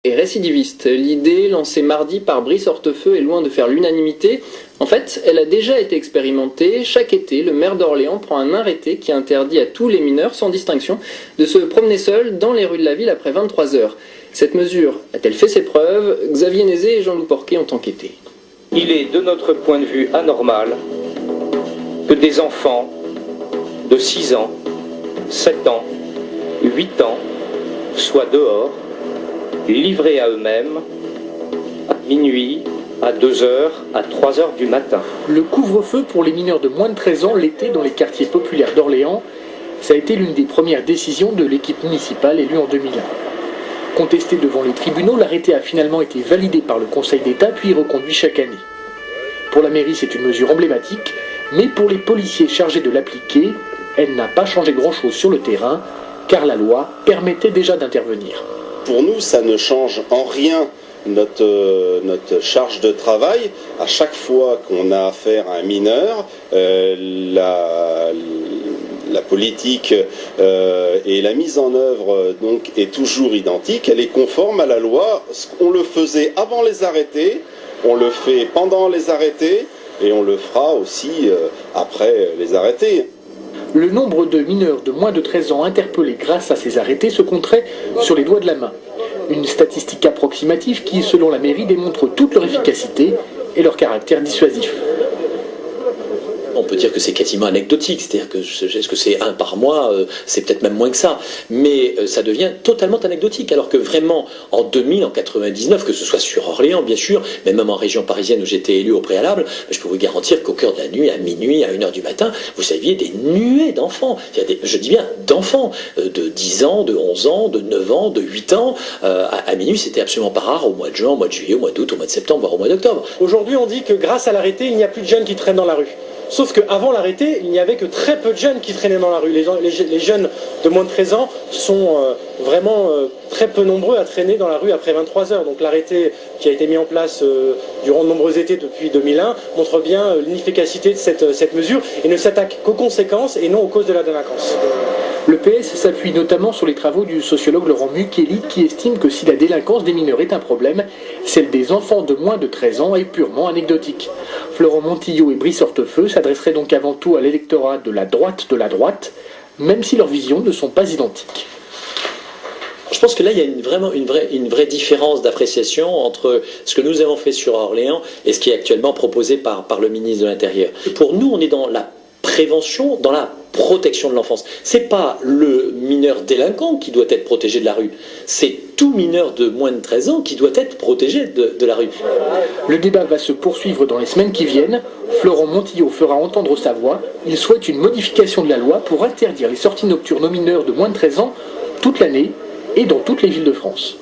Et récidiviste. L'idée, lancée mardi par Brice Hortefeux, est loin de faire l'unanimité. En fait, elle a déjà été expérimentée. Chaque été, le maire d'Orléans prend un arrêté qui interdit à tous les mineurs, sans distinction, de se promener seuls dans les rues de la ville après 23 heures. Cette mesure a-t-elle fait ses preuves? Xavier Nézet et Jean-Loup Porquet ont enquêté. Il est, de notre point de vue, anormal que des enfants de 6 ans, 7 ans, 8 ans soient dehors, livrés à eux-mêmes, à minuit, à 2 heures, à 3 heures du matin. Le couvre-feu pour les mineurs de moins de 13 ans l'été dans les quartiers populaires d'Orléans, ça a été l'une des premières décisions de l'équipe municipale élue en 2001. Contesté devant les tribunaux, l'arrêté a finalement été validé par le Conseil d'État puis reconduit chaque année. Pour la mairie, c'est une mesure emblématique, mais pour les policiers chargés de l'appliquer, elle n'a pas changé grand-chose sur le terrain, car la loi permettait déjà d'intervenir. Pour nous, ça ne change en rien notre charge de travail. À chaque fois qu'on a affaire à un mineur, la politique et la mise en œuvre donc, est toujours identique. Elle est conforme à la loi. On le faisait avant les arrêtés, on le fait pendant les arrêtés et on le fera aussi après les arrêtés. Le nombre de mineurs de moins de 13 ans interpellés grâce à ces arrêtés se compterait sur les doigts de la main. Une statistique approximative qui, selon la mairie, démontre toute leur efficacité et leur caractère dissuasif. On peut dire que c'est quasiment anecdotique, c'est-à-dire que est-ce que c'est 1 par mois, c'est peut-être même moins que ça, mais ça devient totalement anecdotique, alors que vraiment en 2000, en 99, que ce soit sur Orléans bien sûr, mais même en région parisienne où j'étais élu au préalable, je peux vous garantir qu'au cœur de la nuit, à minuit, à 1 heure du matin, vous saviez des nuées d'enfants, je dis bien d'enfants, de 10 ans, de 11 ans, de 9 ans, de 8 ans, à minuit c'était absolument pas rare au mois de juin, au mois de juillet, au mois d'août, au mois de septembre, voire au mois d'octobre. Aujourd'hui on dit que grâce à l'arrêté, il n'y a plus de jeunes qui traînent dans la rue. Sauf qu'avant l'arrêté, il n'y avait que très peu de jeunes qui traînaient dans la rue. Les jeunes de moins de 13 ans sont vraiment très peu nombreux à traîner dans la rue après 23 heures. Donc l'arrêté qui a été mis en place durant de nombreux étés depuis 2001 montre bien l'inefficacité de cette mesure et ne s'attaque qu'aux conséquences et non aux causes de la délinquance. Le PS s'appuie notamment sur les travaux du sociologue Laurent Mukeli qui estime que si la délinquance des mineurs est un problème, celle des enfants de moins de 13 ans est purement anecdotique. Florent Montillot et Brice Hortefeux s'adresseraient donc avant tout à l'électorat de la droite, même si leurs visions ne sont pas identiques. Je pense que là, il y a vraiment une vraie différence d'appréciation entre ce que nous avons fait sur Orléans et ce qui est actuellement proposé par le ministre de l'Intérieur. Pour nous, on est dans la prévention, dans la protection de l'enfance. C'est pas le mineur délinquant qui doit être protégé de la rue, c'est tout mineur de moins de 13 ans qui doit être protégé de la rue. Le débat va se poursuivre dans les semaines qui viennent. Florent Montillot fera entendre sa voix. Il souhaite une modification de la loi pour interdire les sorties nocturnes aux mineurs de moins de 13 ans toute l'année et dans toutes les villes de France.